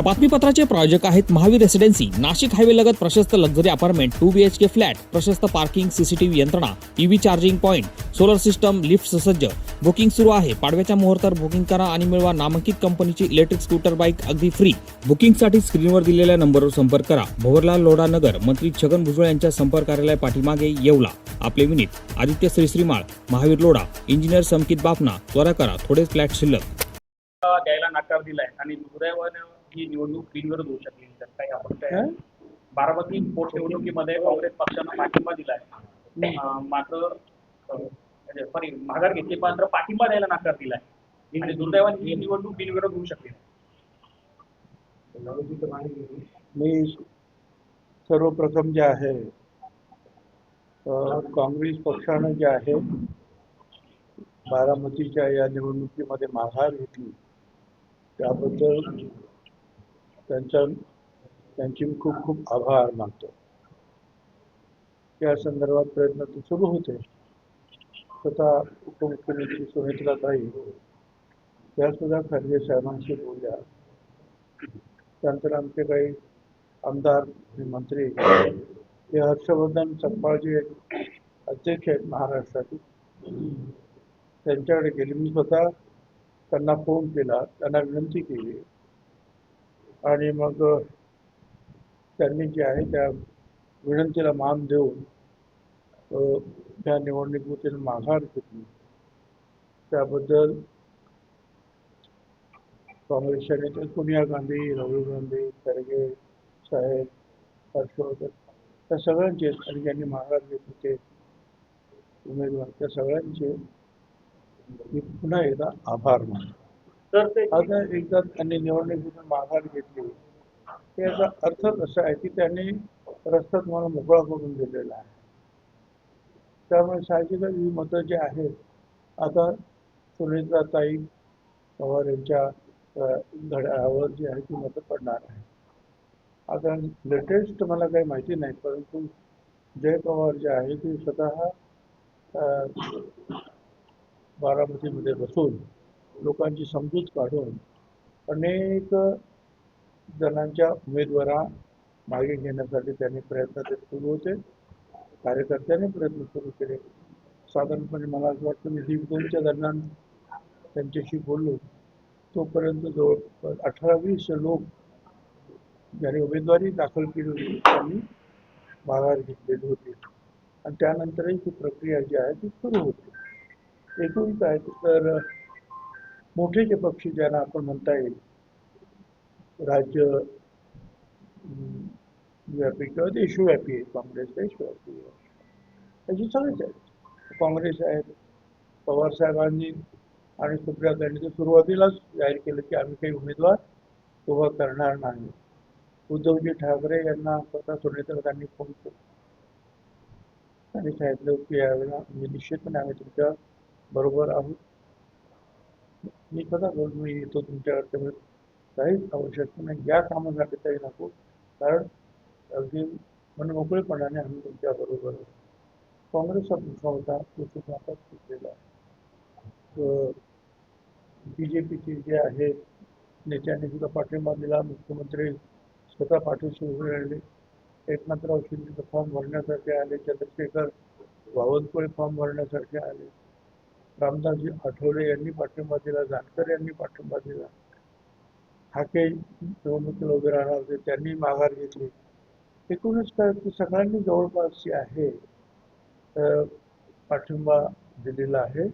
या बातमीपत्राचे प्रायोजक आहेत महावीर रेसिडेन्सी, नाशिक हायवे लगत प्रशस्त लक्झरी अपार्टमेंट, 2 BHK फ्लॅट, प्रशस्त पार्किंग, सीसीटीव्ही यंत्रणा, EV charging point, solar system, lift सुसज्ज. बुकिंग सुरू आहे. पाडव्याच्या मुहूर्तावर बुकिंग करा आणि मिळवा नामांकित कंपनीची इलेक्ट्रिक स्कूटर बाईक अगदी फ्री. बुकिंगसाठी स्क्रीनवर दिलेल्या नंबरवर संपर्क करा. भवरलाल लोढा नगर, मंत्री छगन भुजबळ यांच्या संपर्क कार्यालय पाठीमागे, येवला. आपले विनीत आदित्य श्रीश्रीमाळ, महावीर लोढा, इंजिनियर समकित बापना. त्वरा करा, थोडेच फ्लॅट शिल्लक. द्यायला नकार दिलाय आणि दुर्दैवाने ही निवडणूक बिनविरोध होऊ शकली. तर काही आपण काय बारामती पोटनिवडणुकीमध्ये काँग्रेस पक्षानं पाठिंबा दिलाय, मात्र सॉरी माघार घेतली, मात्र पाठिंबा द्यायला नकार दिलाय आणि दुर्दैवाने ही निवडणूक बिनविरोध होऊ शकली. मी सर्वप्रथम जे आहे काँग्रेस पक्षानं जे आहे बारामतीच्या या निवडणुकीमध्ये माघार घेतली त्याबद्दल त्यांचे मी खूप खूप आभार मानतो. त्या संदर्भात प्रयत्न तर सुरू होते. स्वतः उपमुख्यमंत्री सुनेत्राताई त्यासुद्धा खरगे साहेबांशी बोलल्या. त्यानंतर आमचे काही आमदार मंत्री हे हर्षवर्धन चप्पाळजी अध्यक्ष आहेत महाराष्ट्रातील, त्यांच्याकडे गेले. मी स्वतः त्यांना फोन केला, त्यांना विनंती केली आणि मग त्यांनी जे आहे त्या विनंतीला मान देऊन त्या निवडणुकीतील माघार घेतली. त्याबद्दल काँग्रेसच्या नेते सोनिया गांधी, राहुल गांधी, खरगे साहेब, हर्षवर्धन त्या सगळ्यांचे आणि ज्यांनी माघार घेतली ते उमेदवार त्या सगळ्यांचे मी पुन्हा एकदा आभार मानतो. आता एकदा त्यांनी निवडणुकीतून माघार घेतली याचा अर्थ असा आहे की त्यांनी रस्ता तुम्हाला मोकळा करून दिलेला आहे. त्यामुळे साहजिकच ही मतं जे आहेत आता सुनेत्राताई पवार यांच्या घड्याळावर जी आहे ती मतं पडणार आहे. आता लेटेस्ट मला काही माहिती नाही, परंतु जय पवार जे आहे ते स्वतः बारामतीमध्ये बसून लोकांची समजूत काढून अनेक जणांच्या उमेदवारा मागे घेण्यासाठी त्यांनी प्रयत्न सुरू होते. कार्यकर्त्यांनी प्रयत्न सुरू केले. साधारणपणे मला असं वाटतं मी 1:30च्या दरम्यान त्यांच्याशी बोललो. तोपर्यंत जवळपास 18-20 लोक ज्यांनी उमेदवारी दाखल केली होती त्यांनी माघार घेतलेली होती आणि त्यानंतरही ती प्रक्रिया जी आहे ती सुरू होती. एकूण काय तर मोठे जे पक्ष ज्यांना आपण म्हणता येईल राज्य व्यापी किंवा देशव्यापी आहे, काँग्रेस देशव्यापी आहे, त्याची सगळेच आहेत. काँग्रेस आहेत, पवारसाहेबांनी आणि सुप्रियाताईंनी तर सुरुवातीलाच जाहीर केलं की आम्ही काही उमेदवार उभा करणार नाही. उद्धवजी ठाकरे यांना स्वतः सुनेत्राताईंनी फोन केला. त्यांनी सांगितलं की यावेळेला निश्चितपणे आम्ही तुमच्या बरोबर आहोत. मी स्वतः बोलून मी येतो तुमच्याकडे, काहीच आवश्यकता नाही, या कामासाठी तरी नको, कारण अगदी मनमोकळेपणाने आम्ही तुमच्या बरोबर आहोत. काँग्रेसचा मुद्दा होता तो सुद्धा आता सुटलेला आहे. BJPचे जे आहेत नेत्यांनी सुद्धा पाठिंबा दिला. मुख्यमंत्री स्वतः पाठीशी उभे राहिले. एकनाथराव शिंदे फॉर्म भरण्यासाठी आले, चंद्रशेखर बावनकुळे फॉर्म भरण्यासाठी आले, रामदासजी आठवले यांनी पाठिंबा दिला, जानकर यांनी पाठिंबा दिला, ठाके निवडणुकीला उभे राहणार होते त्यांनी माघार घेतली. एकूणच काय की सगळ्यांनी जवळपास जे आहे पाठिंबा दिलेला आहे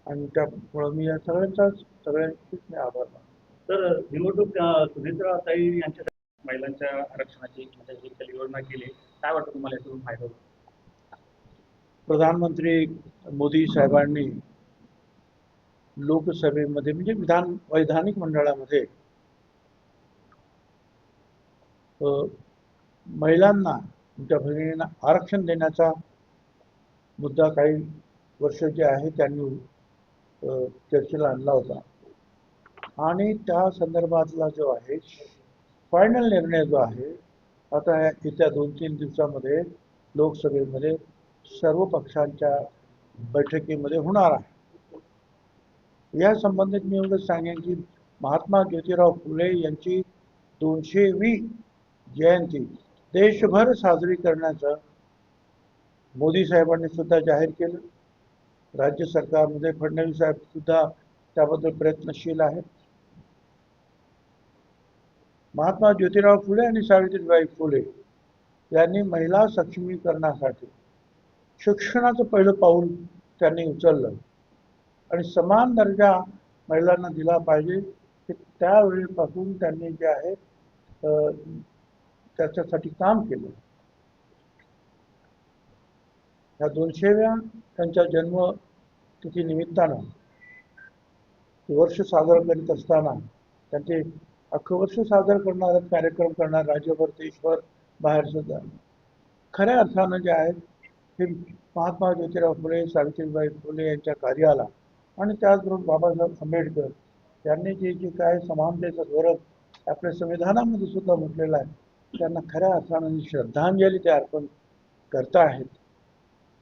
आणि त्यामुळे मी या सगळ्यांचीच मी आभार मानतो. तर निवडणूक सुनेत्राताई यांच्या महिलांच्या आरक्षणाची योजना केली, काय वाटतं तुम्हाला यातून फायदा होतो? प्रधानमंत्री मोदी साहेबांनी लोकसभेमध्ये म्हणजे वैधानिक मंडळामध्ये महिलांना तुमच्या भगिनींना आरक्षण देण्याचा मुद्दा काही वर्ष जे आहे त्यांनी चर्चेला आणला होता आणि त्या संदर्भातला जो आहे फायनल निर्णय जो आहे आता येत्या 2-3 दिवसामध्ये लोकसभेमध्ये सर्व पक्षांच्या बैठकीमध्ये होणार आहे. या संबंधित मी एवढंच सांगेन की महात्मा ज्योतिराव फुले यांची 200वी जयंती देशभर साजरी करण्याचं मोदी साहेबांनी सुद्धा जाहीर केलं. राज्य सरकारमध्ये फडणवीस साहेब सुद्धा त्याबद्दल प्रयत्नशील आहेत. महात्मा ज्योतिराव फुले आणि सावित्रीबाई फुले यांनी महिला सक्षमीकरणासाठी शिक्षणाचं पहिलं पाऊल त्यांनी उचललं आणि समान दर्जा महिलांना दिला पाहिजे ते त्यावेळेपासून त्यांनी जे आहे त्याच्यासाठी काम केलं. ह्या 200व्या त्यांच्या जन्मतिथी निमित्तानं वर्ष साजरं करीत असताना त्यांचे अख्खं वर्ष साजरं करणारा कार्यक्रम करणार राज्यभर देशभर बाहेर सुद्धा खऱ्या अर्थानं जे आहे हे महात्मा ज्योतिराव फुले सावित्रीबाई फुले यांच्या कार्याला आणि त्याचबरोबर बाबासाहेब आंबेडकर यांनी जे काय समानतेचं धोरण आपल्या संविधानामध्ये सुद्धा म्हटलेलं आहे त्यांना खऱ्या अर्थानं श्रद्धांजली ते अर्पण करता आहेत.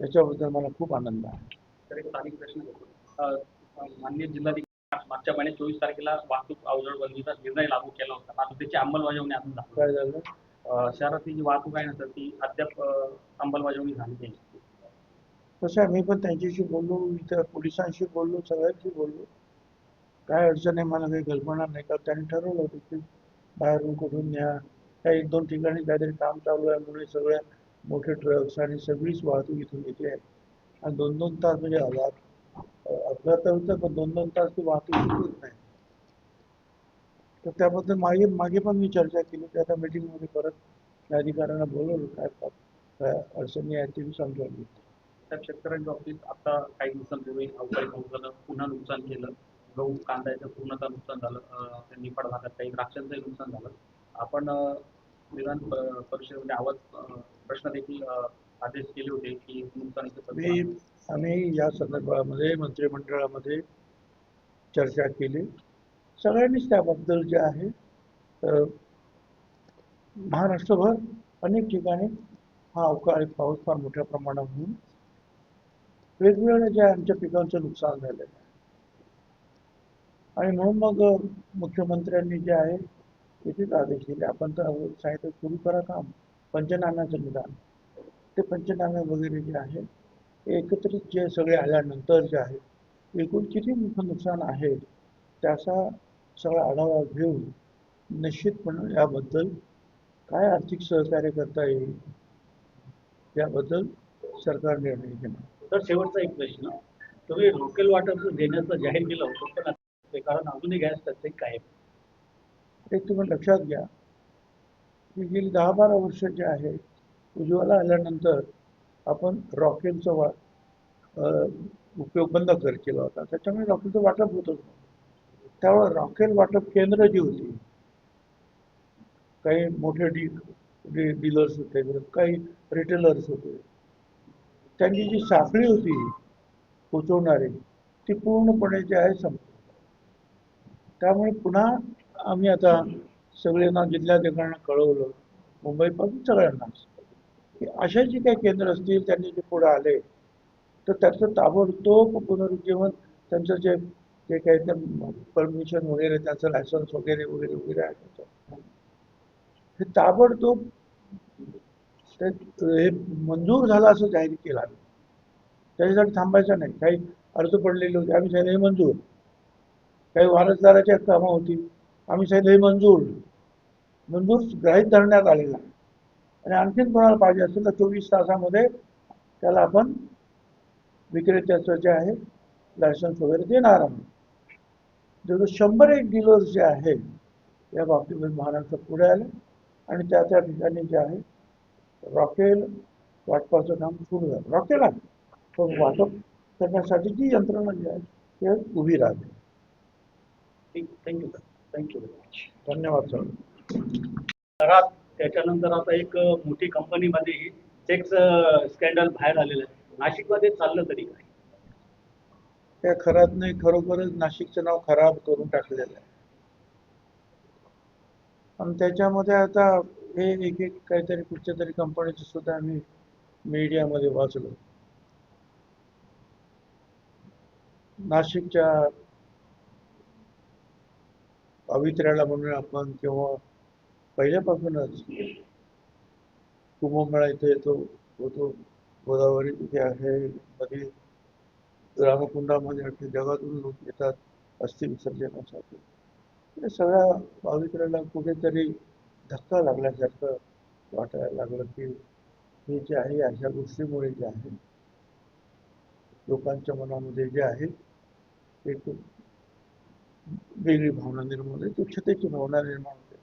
याच्याबद्दल मला खूप आनंद आहे. तर एक स्थानिक प्रश्न घेतो. माननीय जिल्हाधिकारी मागच्या महिन्यात 24 तारखेला वाहतूक अवजड बंदीचा निर्णय लागू केला होता. आता त्याची अंमलबजावणी अजून झाली काय झालं? शहरातली जी वाहतूक आहे ना तर ती अद्याप अंमलबजावणी झाली नाही. तसं आहे, मी पण त्यांच्याशी बोललो, इतर पोलिसांशी बोललो, सगळ्यांशी बोललो. काय अडचण आहे मला काही कल्पना नाही. का त्यांनी ठरवलं होतं की बाहेरून कुठून न्या. काही 1-2 ठिकाणी काहीतरी काम चालू आहे म्हणून सगळ्या मोठे ट्रक्स आणि सगळीच वाहतूक इथून येते आहे आणि 2-2 तास म्हणजे अपघात तर होतं पण 2-2 तास ती वाहतूक होत नाही. तर त्याबद्दल मागे पण मी चर्चा केली. त्या आता मीटिंगमध्ये परत अधिकाऱ्यांना बोलवलं काय अडचणी आहेत ते समजावली. त्या शेतकऱ्यांच्या बाबतीत आता काही दिवसांपूर्वी अवकाळी पावसानं पुन्हा नुकसान केलं. गहू कांद्याचं पूर्णतः नुकसान झालं. निफाड भागात काही द्राक्षांचंही नुकसान झालं. आपण विधान परिषदेमध्ये प्रश्न देखील आदेश केले होते की नुकसानीचे आम्ही या संदर्भामध्ये मंत्रिमंडळामध्ये चर्चा केली. सगळ्यांनीच त्याबद्दल जे आहे महाराष्ट्रभर अनेक ठिकाणी हा अवकाळी पाऊस फार मोठ्या प्रमाणात होऊन वेगवेगळ्या ज्या आमच्या पिकांचं नुकसान झालेलं आहे आणि म्हणून मग मुख्यमंत्र्यांनी जे आहे त्याचेच आदेश दिले. आपण तर सांगितलं सुरू करा काम पंचनाम्याचं निदान. ते पंचनामे वगैरे जे आहे एकत्रित जे सगळे आल्यानंतर जे आहे एकूण किती मोठं नुकसान आहे त्याचा सगळा आढावा घेऊन निश्चितपणे याबद्दल काय आर्थिक सहकार्य करता येईल याबद्दल सरकार निर्णय घेणार. तर शेवटचा एक प्रश्न, तुम्ही रॉकेल वॉटर देण्याचं जाहीर केलं होतं पण ते कारण अजूनही गॅस टंचाई कायम. एक तुम्ही लक्षात घ्या की गेली 10-12 वर्ष जे आहे उज्ज्वला आल्यानंतर आपण रॉकेलचा उपयोग बंद केला होता. त्याच्यामुळे रॉकेलचं वाटप होतच नव्हतं. त्यामुळे रॉकेल वाटप केंद्र जी होती काही मोठे डीलर्स होते काही रिटेलर्स होते त्यांची जी साखळी होती पोचवणारी ती पूर्णपणे जे आहे संपली. त्यामुळे पुन्हा आम्ही आता सगळ्यांना जिल्हाधिकाऱ्यांना कळवलं मुंबईपासून सगळ्यांनाच की अशा जी काही केंद्र असतील त्यांनी जे पुढे आले तर त्याचं ताबडतोब पुनरुज्जीवन त्यांचं जे काही ते परमिशन वगैरे त्याचं लायसन्स वगैरे वगैरे वगैरे आहे त्याचं हे ताबडतोब हे मंजूर झालं असं जाहीर केलं. त्याच्यासाठी थांबायचं नाही. काही अर्ज पडलेले होते आम्ही सांगितलं हे मंजूर. काही वारसदाराच्या कामं होती आम्ही सांगितलं हे मंजूर ग्राहीत धरण्यात आलेला आहे आणि आणखीन कोणाला पाहिजे असेल तर 24 तासामध्ये त्याला आपण विक्रेत्याचं जे आहे लायसन्स वगैरे देणार आहोत. जवळ 101 डीलर्स जे आहे या बाबतीमध्ये महाराष्ट्र पुढे आले आणि त्या ठिकाणी जे आहे रॉकेल वाटपाचं काम सुरू झालं. रॉकेल आहे पण वाटप करण्यासाठी जी यंत्रणा जी आहे ते उभी राहते. Thank you sir. Thank you very much. धन्यवाद सर. त्याच्यानंतर आता एक मोठी कंपनीमध्ये सेक्स स्कॅन्डल बाहेर आलेलं आहे. नाशिकमध्ये चाललं तरी काय? त्या खराब नाही खरोखरच नाशिकचं नाव खराब करून टाकलेलं आहे आणि त्याच्यामध्ये आता हे एक काहीतरी कुठच्या तरी कंपनीचं सुद्धा आम्ही मीडियामध्ये वाचलो. नाशिकच्या पवित्र्याला म्हणून आपण किंवा पहिल्यापासूनच कुंभमेळा इथे होतो, गोदावरी तिथे आहे, मध्ये रामकुंडामध्ये जगातून लोक येतात अस्थि विसर्जनासाठी. या सगळ्या भाविकांना कुठेतरी धक्का लागल्यासारखं वाटायला लागलं की हे जे आहे अशा गोष्टीमुळे जे आहे लोकांच्या मनामध्ये जे आहे एक वेगळी भावना निर्माण होते, तुच्छतेची भावना निर्माण होते.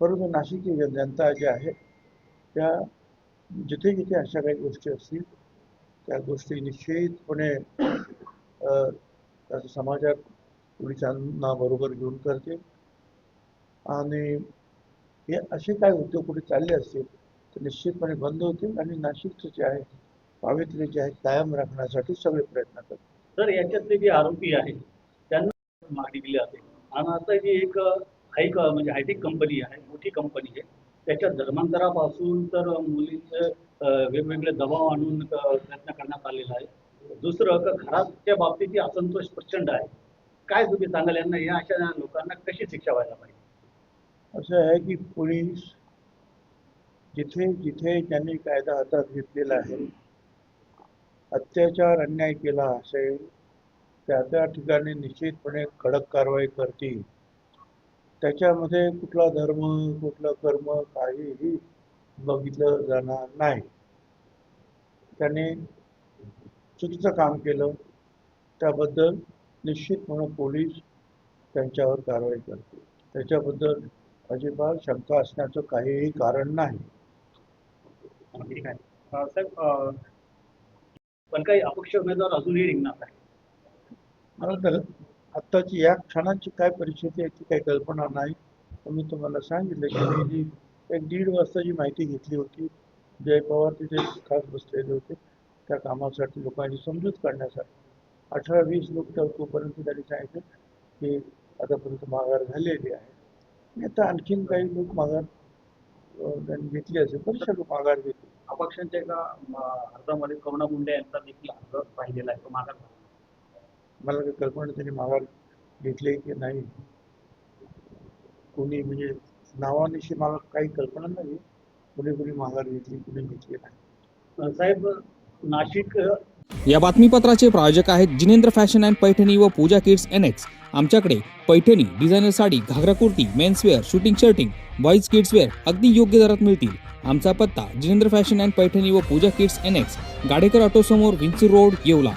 परंतु नाशिकची जनता जी आहे त्या जिथे जिथे अशा काही गोष्टी असतील त्या गोष्टी निश्चितपणे त्याचं समाजात पोलिसांना बरोबर घेऊन करते आणि हे असे काय उद्योग कुठे चालले असतील तर निश्चितपणे बंद होतील आणि नाशिकचं जे आहे पावित्र्य जे आहे कायम राखण्यासाठी सगळे प्रयत्न करतात. तर याच्यातले जे आरोपी आहेत त्यांना मागणी दिली जाते आणि आता जी एक म्हणजे हायटेक कंपनी आहे, मोठी कंपनी आहे, त्याच्या धर्मांतरापासून तर मुलींचे वेगवेगळे दबाव आणून प्रयत्न करण्यात आलेला आहे. दुसरं का घराच्या बाबतीतही असंतोष प्रचंड आहे. काय तुम्ही सांगाल यांना, या अशा लोकांना कशी शिक्षा व्हायला पाहिजे? असं आहे की पोलीस जिथे जिथे त्यांनी कायदा हातात घेतलेला आहे, अत्याचार अन्याय केला असेल त्या त्या ठिकाणी निश्चितपणे कडक कारवाई करतील. त्याच्यामध्ये कुठला धर्म कुठलं कर्म काहीही बघितलं जाणार नाही. त्याने चुकीचं काम केलं त्याबद्दल निश्चितपणे पोलीस त्यांच्यावर कारवाई करतील. त्याच्याबद्दल अजिबात शंका असण्याचं काहीही कारण नाही. ठीक आहे. साहेब, पण काही अपक्ष उमेदवार अजूनही रिंगणात आहे. मला तर आत्ताची या क्षणाची काय परिस्थिती आहे ती काही कल्पना नाही. पण मी तुम्हाला सांगितलं की मी जी 1-1.5 वाजताची माहिती घेतली होती, जय पवार तिथे खास बसलेले होते त्या कामासाठी लोकांची समजूत काढण्यासाठी. 18-20 लोक त्या तोपर्यंत त्यांनी सांगितलं की आतापर्यंत माघार झालेली आहे. आणि आता आणखीन काही लोक माघार त्यांनी घेतली असेल, बरेचसे लोक माघार घेतली. अपक्षांच्या एका अर्जामध्ये करुणा मुंडे यांचा देखील अर्ज पाहिलेला आहे, तो माघार झाला. मला काही कल्पना त्यांनी माघार घेतली की नाही कोणी, म्हणजे नावानिशी मला काही कल्पना नाही कुणी माघार घेतली कुणी घेतली नाही. साहेब, नाशिक या बातमीपत्राचे प्रायोजक आहेत जिनेंद्र फॅशन अँड पैठणी व पूजा किड्स NX. आमच्याकडे Paithani, designer sari, ghagra kurti, menswear, suiting shirting, boys kidswear अगदी योग्य दरात मिळतील. आमचा पत्ता जिनेंद्र फॅशन अँड पैठणी व पूजा किड्स NX, गाडेकर ऑटो समोर, विंचूर रोड, येवला.